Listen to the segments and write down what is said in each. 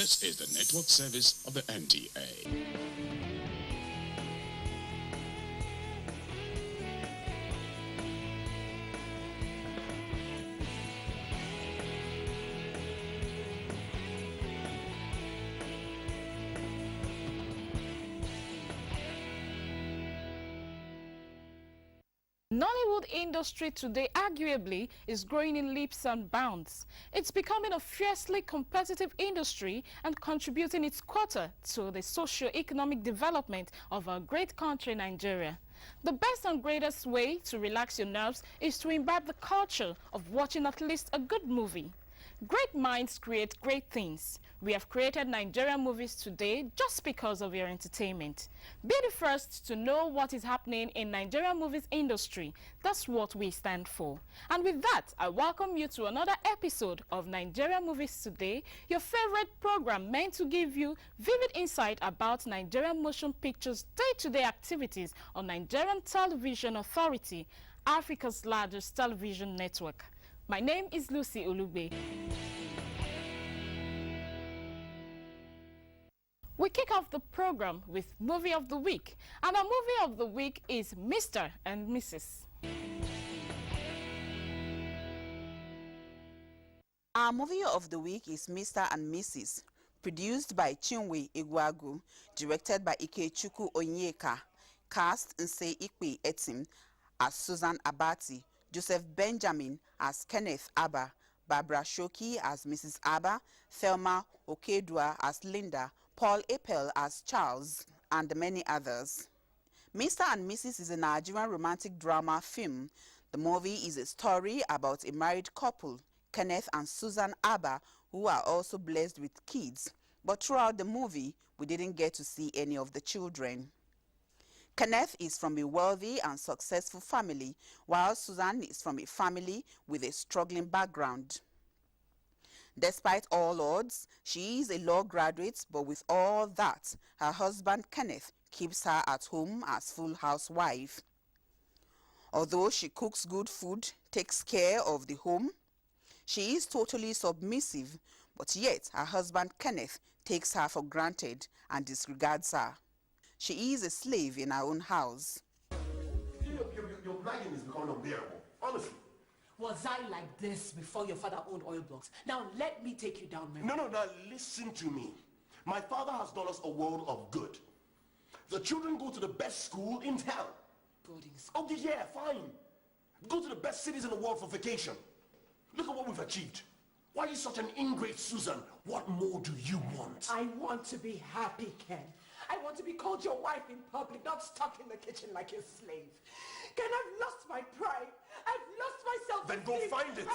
This is the network service of the NTA. Nollywood industry today arguably is growing in leaps and bounds. It's becoming a fiercely competitive industry and contributing its quota to the socio-economic development of our great country, Nigeria. The best and greatest way to relax your nerves is to imbibe the culture of watching at least a good movie. Great minds create great things. We have created Nigerian movies today just because of your entertainment. Be the first to know what is happening in Nigerian movies industry. That's what we stand for. And with that, I welcome you to another episode of Nigerian Movies Today, your favorite program meant to give you vivid insight about Nigerian motion pictures' day-to-day activities on Nigerian Television Authority, Africa's largest television network. My name is Lucy Ulugbe. We kick off the program with Movie of the Week, and our Movie of the Week is Mr. and Mrs. Our Movie of the Week is Mr. and Mrs., produced by Chinwe Egwagu, directed by Ikechukwu Onyeka, cast Nse Ikpe Etim as Susan Abati, Joseph Benjamin as Kenneth Abba, Barbara Shoki as Mrs. Abba, Thelma Okedua as Linda, Paul Apel as Charles, and many others. Mr. and Mrs. is a Nigerian romantic drama film. The movie is a story about a married couple, Kenneth and Susan Abba, who are also blessed with kids. But throughout the movie, we didn't get to see any of the children. Kenneth is from a wealthy and successful family, while Susan is from a family with a struggling background. Despite all odds, she is a law graduate, but with all that, her husband Kenneth keeps her at home as full housewife. Although she cooks good food, takes care of the home, she is totally submissive, but yet her husband Kenneth takes her for granted and disregards her. She is a slave in her own house. Your nagging is becoming unbearable, honestly. Was I like this before your father owned oil blocks? Now let me take you down memory. No, now listen to me. My father has done us a world of good. The children go to the best school in town. Boarding school. Okay, yeah, fine. Go to the best cities in the world for vacation. Look at what we've achieved. Why are you such an ingrate, Susan? What more do you want? I want to be happy, Ken. I want to be called your wife in public, not stuck in the kitchen like a slave. Ken, I've lost my pride. I've lost my self-esteem. Then go find it.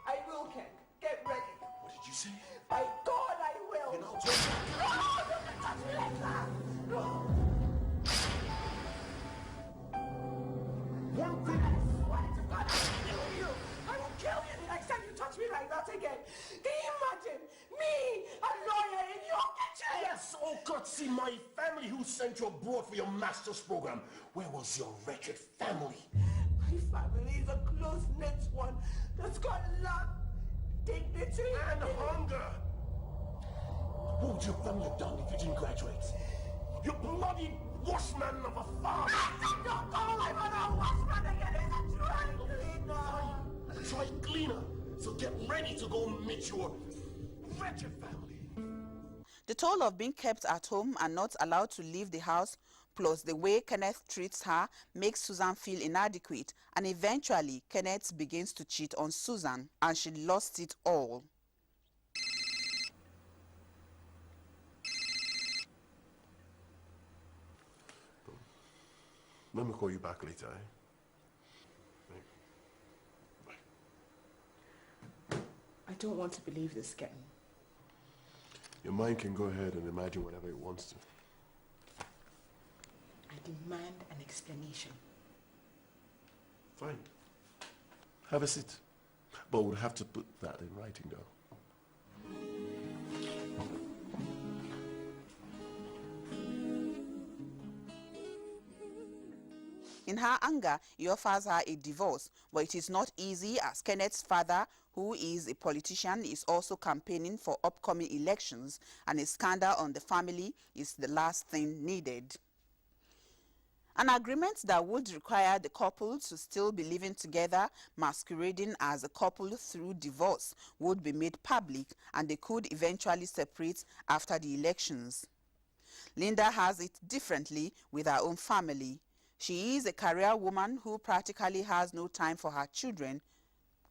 I will, Ken. Get ready. What did you say? By God, I will. You're not talking. No, don't touch me like that. No. One thing. I swear to God, I will kill you. I will kill you the next time you touch me like that again. Can you imagine me, a lawyer in your kitchen? Yes, oh God, see, my family who sent you abroad for your master's program. Where was your wretched family? My family is a close-knit one that's got love, dignity, And hunger. What would your family have done if you didn't graduate? You bloody washman of a farm. Don't call my mother a washman again. He's a dry cleaner. Try cleaner. So get ready to go meet your wretched family. The toll of being kept at home and not allowed to leave the house, plus the way Kenneth treats her, makes Susan feel inadequate, and eventually Kenneth begins to cheat on Susan, and she lost it all. Let me call you back later, eh? I don't want to believe this, Ken. Your mind can go ahead and imagine whatever it wants to. I demand an explanation. Fine. Have a seat. But we'll have to put that in writing, though. In her anger, he offers her a divorce, but it is not easy as Kenneth's father, who is a politician, is also campaigning for upcoming elections, and a scandal on the family is the last thing needed. An agreement that would require the couple to still be living together, masquerading as a couple through divorce, would be made public, and they could eventually separate after the elections. Linda has it differently with her own family. She is a career woman who practically has no time for her children,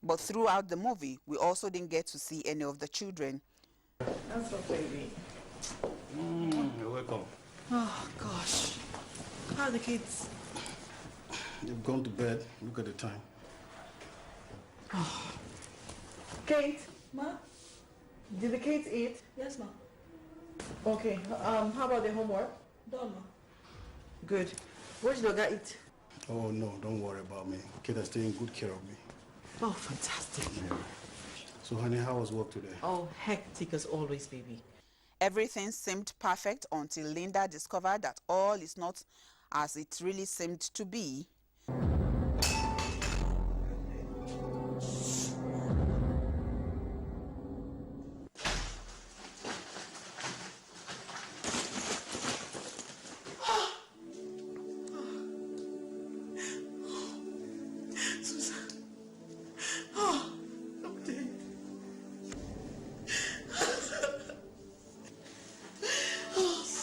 but throughout the movie, we also didn't get to see any of the children. That's your baby. You're welcome. Oh, gosh. How are the kids? They've gone to bed. Look at the time. Kate? Ma? Did the kids eat? Yes, ma. Okay. How about the homework? Done, ma. Good. What did Oga eat? Oh, no, don't worry about me. Kid is taking good care of me. Oh, fantastic. Yeah. So, honey, how was work today? Oh, hectic as always, baby. Everything seemed perfect until Linda discovered that all is not as it really seemed to be.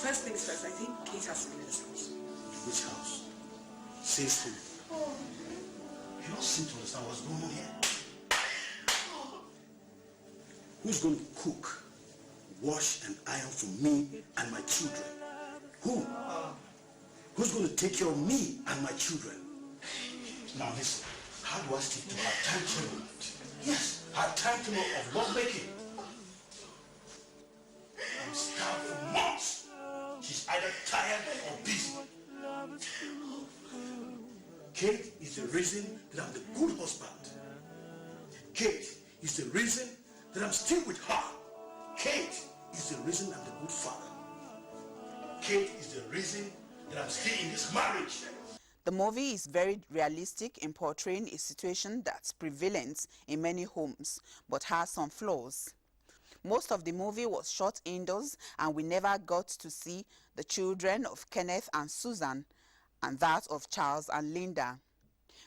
First things first, I think Kate has to be in this house. Which house? Says who? You don't seem to understand what's going on here. Who's going to cook, wash, and iron for me and my children? Who? Who's going to take care of me and my children? Now listen, how do I stick to her timetable? Yes, her timetable of love making. I'm starved for months. She's either tired or busy. Kate is the reason that I'm the good husband. Kate is the reason that I'm still with her. Kate is the reason I'm the good father. Kate is the reason that I'm still in this marriage. The movie is very realistic in portraying a situation that's prevalent in many homes, but has some flaws. Most of the movie was shot indoors, and we never got to see the children of Kenneth and Susan, and that of Charles and Linda.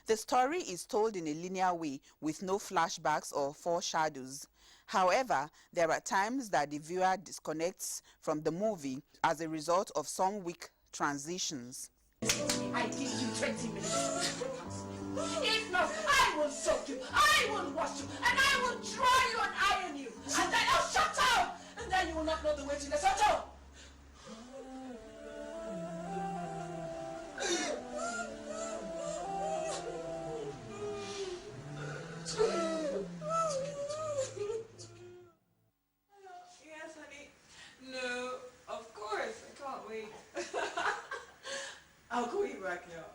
The story is told in a linear way with no flashbacks or foreshadows. However, there are times that the viewer disconnects from the movie as a result of some weak transitions. I give you 20 minutes. If not, I will soak you, I will wash you, and I will dry you and iron you. And then I'll shut up, and then you will not know the way to the Soto. Yes, honey. No, of course. I can't wait. I'll call you back now.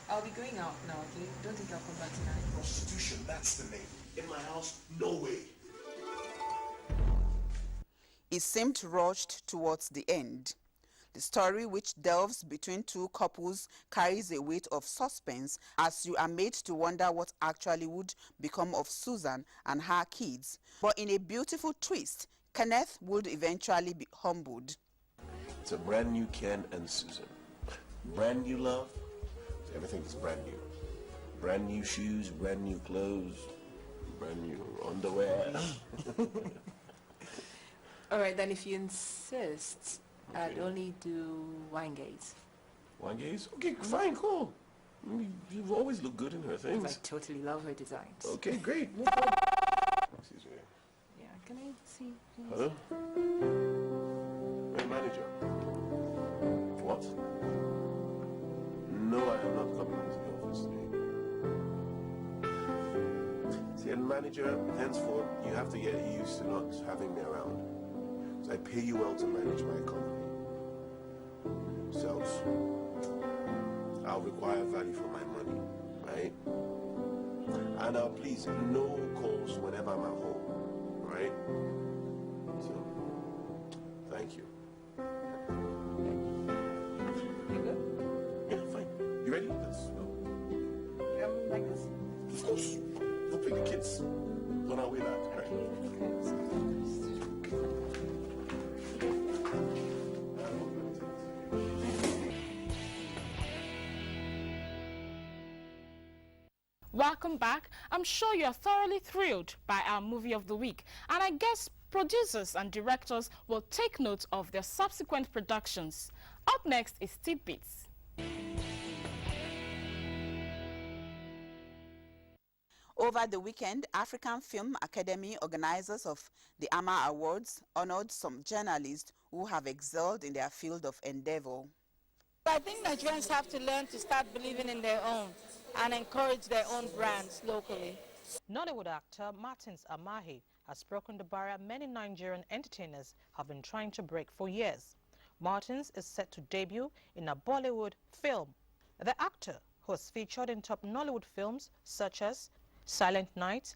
I'll be going out now, okay? Don't think I'll come back tonight. Prostitution, that's the name. In my house, no way. It seemed rushed towards the end. The story, which delves between two couples, carries a weight of suspense as you are made to wonder what actually would become of Susan and her kids. But in a beautiful twist, Kenneth would eventually be humbled. It's a brand new Ken and Susan. Brand new love. Everything is brand new. Brand new shoes, brand new clothes, brand new underwear. All right, then if you insist, I'd only do wine gaze. Wine gaze? Okay, fine, cool. You've always looked good in her I things. totally love her designs. Okay, great. No problem. Excuse me. Yeah, can I see, please? Hello? Hey, manager. What? No, I am not coming into the office today. See, and manager, henceforth, you have to get used to not having me around. So I pay you well to manage my economy. So, I'll require value for my money, right? And please, no calls whenever I'm at home, right? So, thank you. You good? Yeah, fine. course. We'll pick the kids on our way back. Right? Welcome back. I'm sure you're thoroughly thrilled by our movie of the week, and I guess producers and directors will take note of their subsequent productions. Up next is Tidbits. Over the weekend, African Film Academy organizers of the AMA Awards honored some journalists who have excelled in their field of endeavor. I think Nigerians have to learn to start believing in their own and encourage their own brands locally. Nollywood actor Martins Amahi has broken the barrier many Nigerian entertainers have been trying to break for years. Martins is set to debut in a Bollywood film. The actor, who has featured in top Nollywood films such as Silent Night,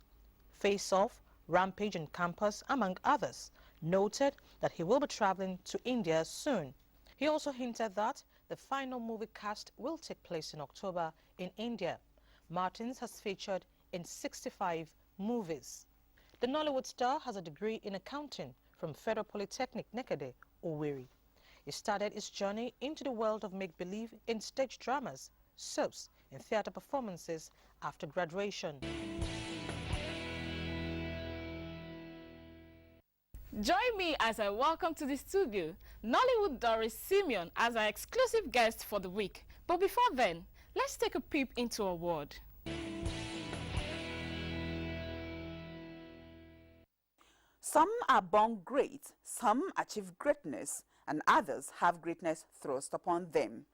Face Off, Rampage and Campus, among others, noted that he will be traveling to India soon. He also hinted that the final movie cast will take place in October in India. Martins has featured in 65 movies. The Nollywood star has a degree in accounting from Federal Polytechnic Nekede, Owerri. He started his journey into the world of make-believe in stage dramas, soaps, and theatre performances after graduation. Join me as I welcome to the studio Nollywood Doris Simeon as our exclusive guest for the week. But before then, let's take a peep into a word. Some are born great, some achieve greatness, and others have greatness thrust upon them.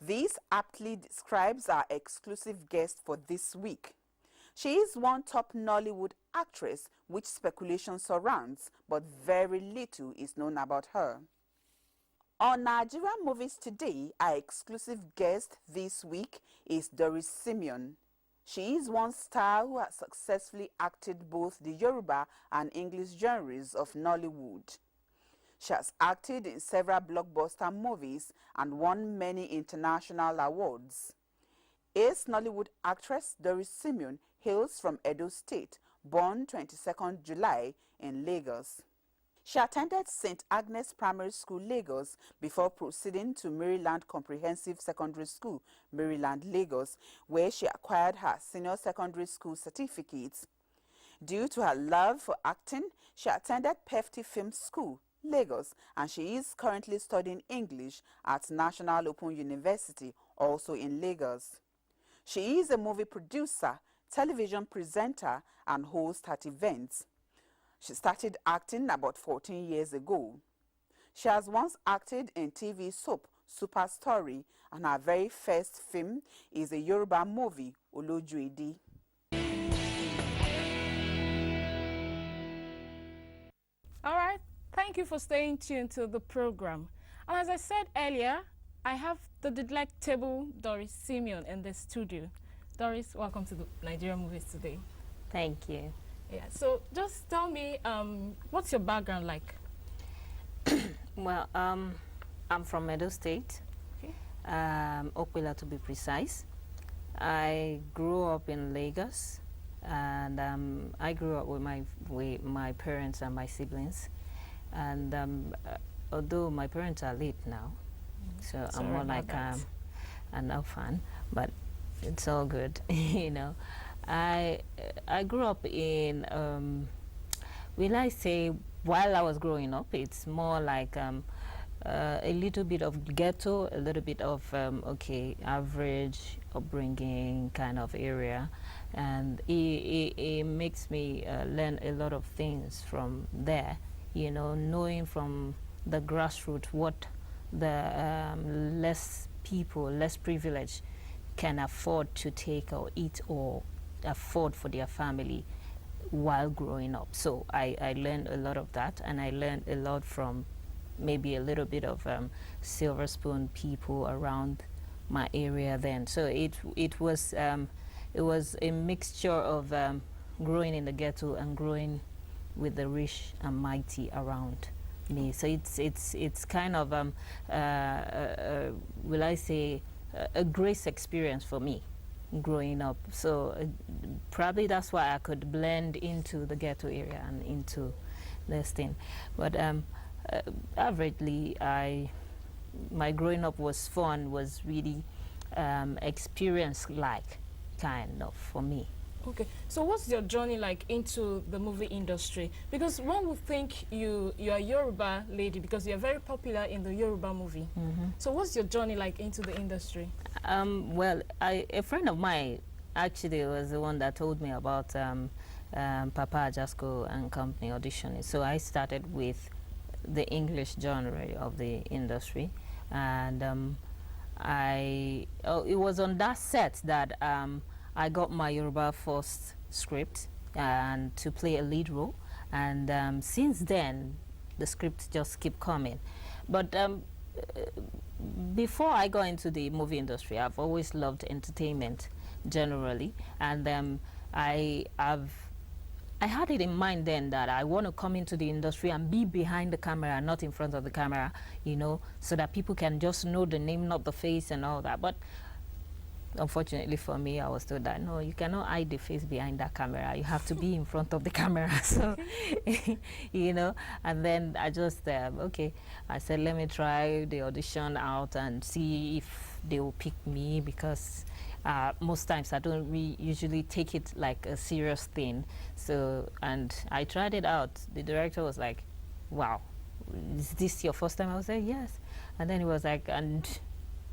This aptly describes our exclusive guest for this week. She is one top Nollywood actress which speculation surrounds, but very little is known about her. On Nigerian Movies Today, our exclusive guest this week is Doris Simeon. She is one star who has successfully acted both the Yoruba and English genres of Nollywood. She has acted in several blockbuster movies and won many international awards. Ace Nollywood actress Doris Simeon hails from Edo State, born 22nd July in Lagos. She attended St. Agnes Primary School, Lagos, before proceeding to Maryland Comprehensive Secondary School, Maryland, Lagos, where she acquired her senior secondary school certificates. Due to her love for acting, she attended Pefti Film School, Lagos, and she is currently studying English at National Open University, also in Lagos. She is a movie producer, television presenter, and host at events. She started acting about 14 years ago. She has once acted in TV soap Super Story, and her very first film is a Yoruba movie, Olojuede. All right, thank you for staying tuned to the program. And as I said earlier, I have the delectable Doris Simeon in the studio. Doris, welcome to the Nigerian Movies Today. Thank you. Yeah, so just tell me, what's your background like? Well, I'm from Edo State, Okay. Okwila to be precise. I grew up in Lagos, and I grew up with my parents and my siblings. And although my parents are late now, so Sorry I'm more about like that. an orphan, but it's all good, you know. I grew up in, will I say, while I was growing up, it's more like a little bit of ghetto, a little bit of, average upbringing kind of area. And it makes me learn a lot of things from there, you know, knowing from the grassroots what the less people, less privileged can afford to take or eat or afford for their family while growing up. So I learned a lot of that, and I learned a lot from maybe a little bit of silver spoon people around my area then. So it was a mixture of growing in the ghetto and growing with the rich and mighty around me. So it's kind of will I say a grace experience for me, growing up. So probably that's why I could blend into the ghetto area and into this thing. But averagely, my growing up was fun, was really experience-like kind of for me. Okay, so what's your journey like into the movie industry? Because one would think you are a Yoruba lady because you're very popular in the Yoruba movie. So what's your journey like into the industry? Well, a friend of mine actually was the one that told me about Papa Jasco and Company auditioning. So I started with the English genre of the industry, and it was on that set that I got my Yoruba first script and to play a lead role, and since then the scripts just keep coming. But before I got into the movie industry, I've always loved entertainment generally, and I had it in mind then that I want to come into the industry and be behind the camera, not in front of the camera, you know, so that people can just know the name, not the face and all that. But unfortunately for me, I was told that, no, you cannot hide the face behind that camera. You have to be in front of the camera. So, you know, and then I just, okay, I said, let me try the audition out and see if they will pick me, because most times I don't usually take it like a serious thing. So, and I tried it out. The director was like, wow, is this your first time? I was like, yes. And then he was like, and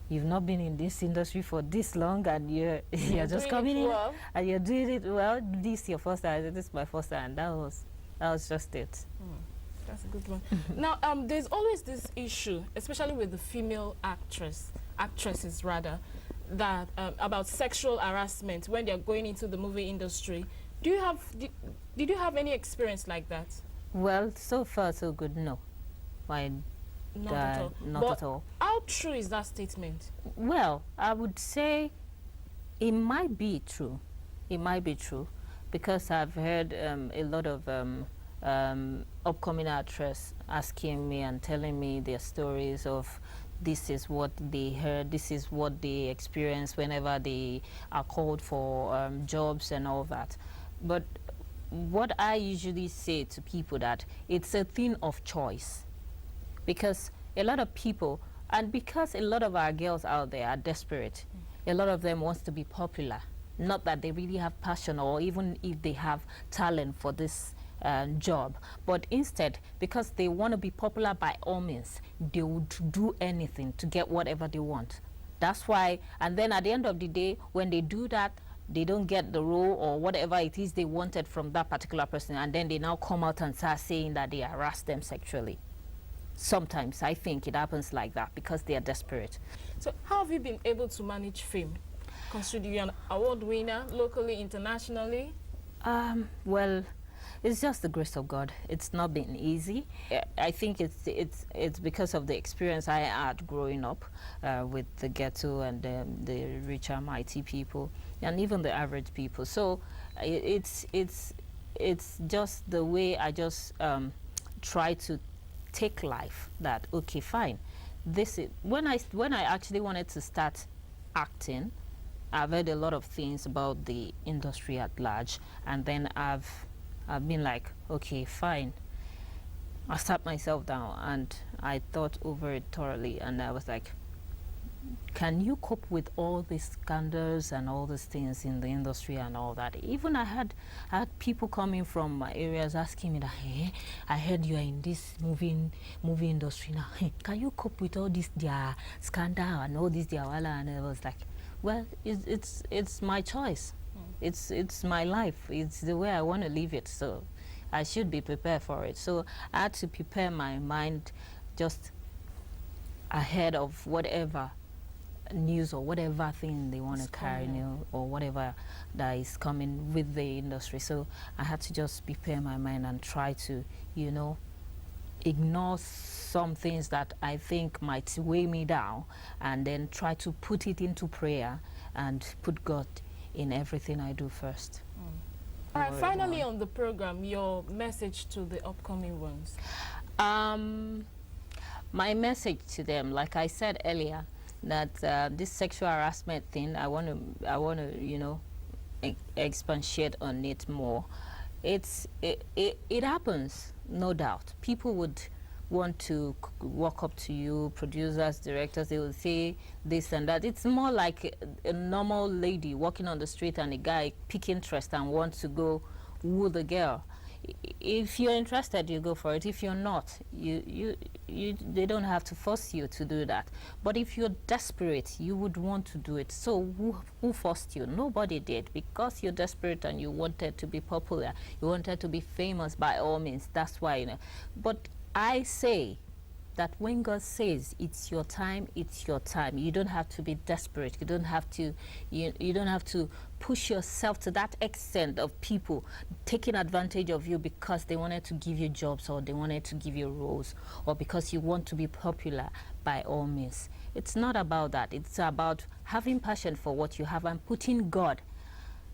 you've not been in this industry for this long, and you're just coming in and you're doing it well. This is your first time. I said, this is my first time, and that was just it. That's a good one. Now, there's always this issue, especially with the female actresses rather, that about sexual harassment when they're going into the movie industry. Did you have any experience like that? Well, so far so good. No, not at all. Not at all. How true is that statement? Well, I would say it might be true. It might be true, because I've heard a lot of upcoming actresses asking me and telling me their stories of this is what they heard, this is what they experience whenever they are called for jobs and all that. But what I usually say to people, that it's a thing of choice. Because a lot of people, and because a lot of our girls out there are desperate, a lot of them wants to be popular. Not that they really have passion, or even if they have talent for this job, but instead, because they want to be popular by all means, they would do anything to get whatever they want. That's why, and then at the end of the day, when they do that, they don't get the role or whatever it is they wanted from that particular person, and then they now come out and start saying that they harassed them sexually. Sometimes I think it happens like that because they are desperate. So how have you been able to manage fame, considering you're an award winner locally, internationally? Well, it's just the grace of God. It's not been easy. I think it's because of the experience I had growing up with the ghetto and the richer, mighty people, and even the average people. So it's just the way I just try to take life. That okay, fine. This is when I actually wanted to start acting. I've heard a lot of things about the industry at large, and then I've been like, okay, fine. I sat myself down and I thought over it thoroughly, and I was like, can you cope with all these scandals and all these things in the industry and all that? Even I had people coming from my areas asking me that, hey, I heard you are in this movie industry now. Hey, can you cope with all this their scandal and all this their wala? And I was like, well, it's my choice. It's my life. It's the way I want to live it. So I should be prepared for it. So I had to prepare my mind just ahead of whatever news or whatever thing they want to carry, or whatever that is coming with the industry. So I had to just prepare my mind and try to, ignore some things that I think might weigh me down, and then try to put it into prayer and put God in everything I do first. All right, finally on the program, your message to the upcoming ones. My message to them, like I said earlier, that this sexual harassment thing, I want to, you know, expatiate on it more. It happens, no doubt. People would want to walk up to you, producers, directors, they will say this and that. It's more like a normal lady walking on the street and a guy pick interest and wants to go woo the girl. If you're interested, you go for it. If you're not, they don't have to force you to do that. But if you're desperate, you would want to do it. So who forced you? Nobody did. Because you're desperate and you wanted to be popular, you wanted to be famous, by all means. That's why, you know. But I say that when God says it's your time, it's your time. You don't have to be desperate. You don't have to you don't have to push yourself to that extent of people taking advantage of you because they wanted to give you jobs or they wanted to give you roles or because you want to be popular. By all means, it's not about that. It's about having passion for what you have and putting God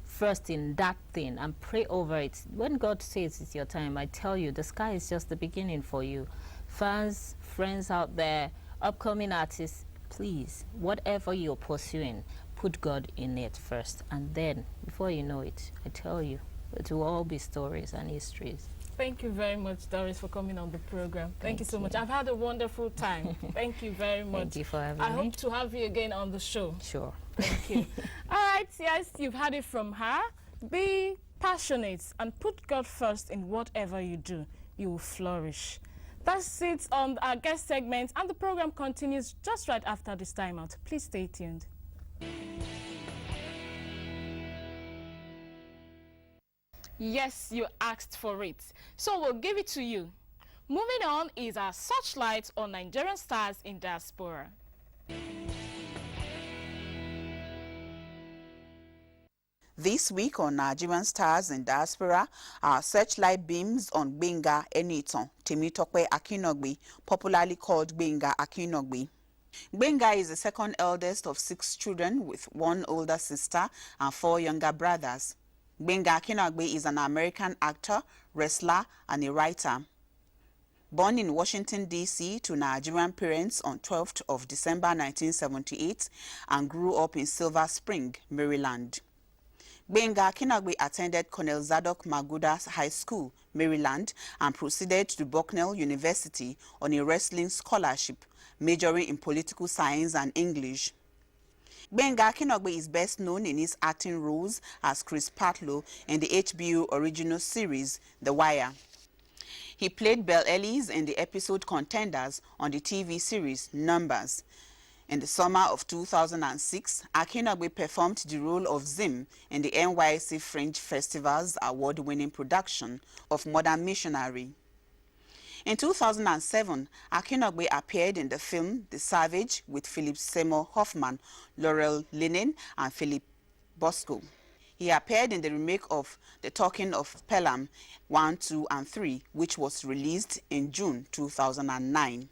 first in that thing and pray over it. When God says it's your time, I tell you, the sky is just the beginning for you. Fans, friends out there, upcoming artists, please, whatever you're pursuing, put God in it first. And then, before you know it, I tell you, it will all be stories and histories. Thank you very much, Doris, for coming on the program. Thank you so much. I've had a wonderful time. Thank you very much. Thank you for having I me. hope to have you again on the show. Sure. Thank you. All right, yes, you've had it from her. Be passionate and put God first in whatever you do. You will flourish. That's it on our guest segment, and the program continues just right after this time out. Please stay tuned. Yes, you asked for it, so we'll give it to you. Moving on is our searchlight on Nigerian stars in diaspora. This week on Nigerian Stars in Diaspora, our searchlight beams on Gbenga Enitan Temitope Akinogbe, popularly called Gbenga Akinogbe. Gbenga is the second eldest of 6 children with 1 older sister and 4 younger brothers. Gbenga Akinogbe is an American actor, wrestler, and a writer. Born in Washington, D.C. to Nigerian parents on 12th of December 1978 and grew up in Silver Spring, Maryland. Gbenga Akinogbe attended Colonel Zadok Maguda High School, Maryland, and proceeded to Bucknell University on a wrestling scholarship, majoring in political science and English. Gbenga Akinogbe is best known in his acting roles as Chris Partlow in the HBO original series, The Wire. He played Belle Ellis in the episode Contenders on the TV series Numbers. In the summer of 2006, Akinogbe performed the role of Zim in the NYC Fringe Festival's award-winning production of Modern Missionary. In 2007, Akinogbe appeared in the film The Savage with Philip Seymour Hoffman, Laurel Linen, and Philip Bosco. He appeared in the remake of The Talking of Pelham 1, 2, and 3, which was released in June 2009.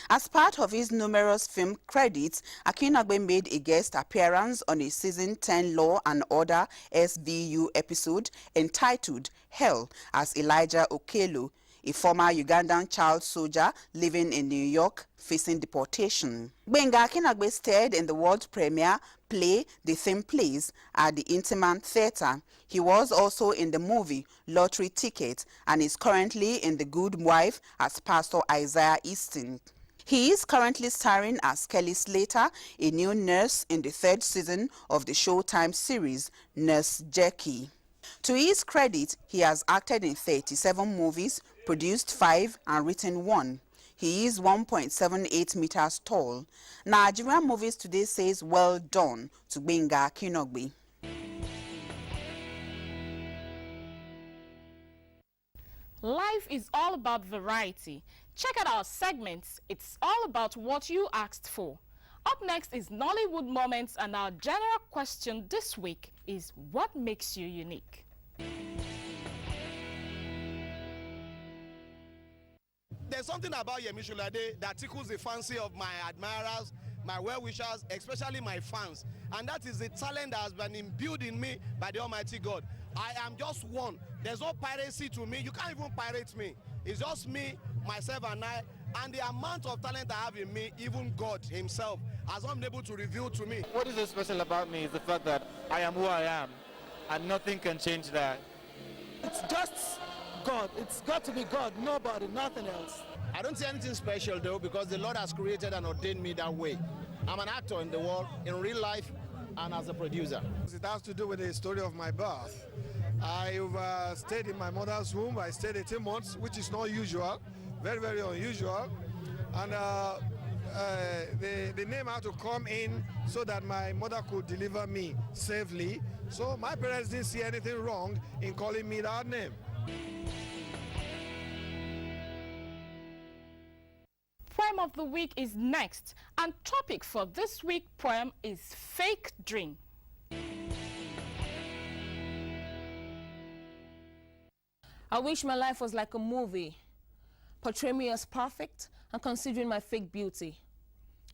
As part of his numerous film credits, Akinogbe made a guest appearance on a season 10 Law and Order SVU episode entitled Hell as Elijah Okello, a former Ugandan child soldier living in New York facing deportation. Gbenga Akinogbe starred in the world premiere play The Theme Plays at the Intiman Theatre. He was also in the movie Lottery Ticket and is currently in The Good Wife as Pastor Isaiah Easton. He is currently starring as Kelly Slater, a new nurse in the 3rd season of the Showtime series Nurse Jackie. To his credit, he has acted in 37 movies, produced 5 and written 1. He is 1.78 meters tall. Nigerian Movies Today says well done to Gbenga Akinogbe. Life is all about variety. Check out our segments. It's all about what you asked for. Up next is Nollywood Moments, and our general question this week is, what makes you unique? There's something about Yemi Shulade that tickles the fancy of my admirers, my well-wishers, especially my fans. And that is the talent that has been imbued in me by the Almighty God. I am just one. There's no piracy to me. You can't even pirate me. It's just me, myself, and I. And the amount of talent I have in me, even God himself has not been able to reveal to me. What is so special about me is the fact that I am who I am, and nothing can change that. It's just God. It's got to be God, nobody, nothing else. I don't see anything special though, because the Lord has created and ordained me that way. I'm an actor in the world, in real life, and as a producer. It has to do with the story of my birth. I've stayed in my mother's womb. I stayed 18 months, which is not usual, very, very unusual. And the name had to come in so that my mother could deliver me safely. So my parents didn't see anything wrong in calling me that name. Poem of the week is next, and topic for this week's poem is Fake Dream. I wish my life was like a movie. Portray me as perfect and considering my fake beauty.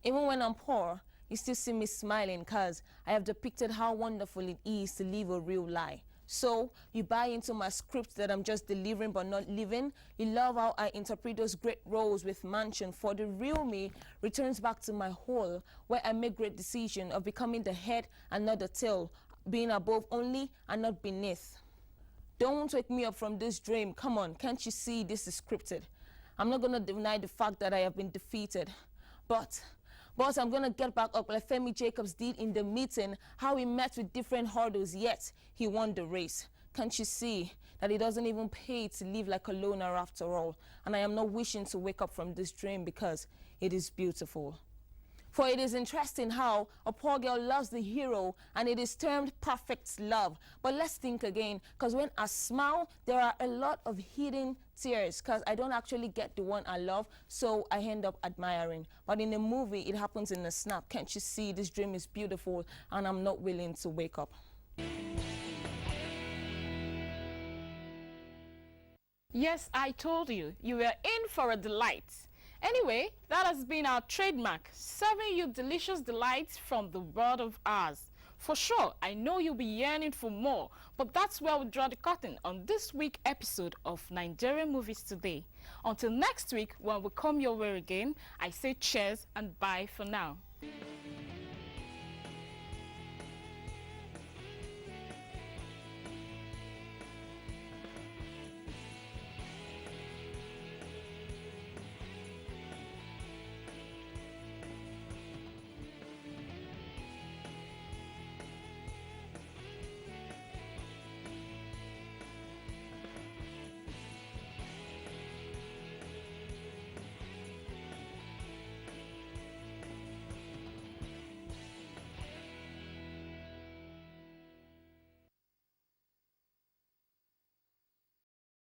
Even when I'm poor, you still see me smiling because I have depicted how wonderful it is to live a real lie. So you buy into my script that I'm just delivering but not living. You love how I interpret those great roles with mansion, for the real me returns back to my hole where I make great decision of becoming the head and not the tail, being above only and not beneath. Don't wake me up from this dream. Come on, can't you see this is scripted? I'm not gonna deny the fact that I have been defeated, but I'm gonna get back up like Femi Jacobs did in the meeting, how he met with different hurdles, yet he won the race. Can't you see that it doesn't even pay to live like a loner after all? And I am not wishing to wake up from this dream because it is beautiful. For it is interesting how a poor girl loves the hero and it is termed perfect love. But let's think again, because when I smile, there are a lot of hidden tears because I don't actually get the one I love, so I end up admiring. But in a movie, it happens in a snap. Can't you see this dream is beautiful and I'm not willing to wake up? Yes, I told you, you were in for a delight. Anyway, that has been our trademark, serving you delicious delights from the world of ours. For sure, I know you'll be yearning for more, but that's where we draw the curtain on this week's episode of Nigerian Movies Today. Until next week, when we come your way again, I say cheers and bye for now.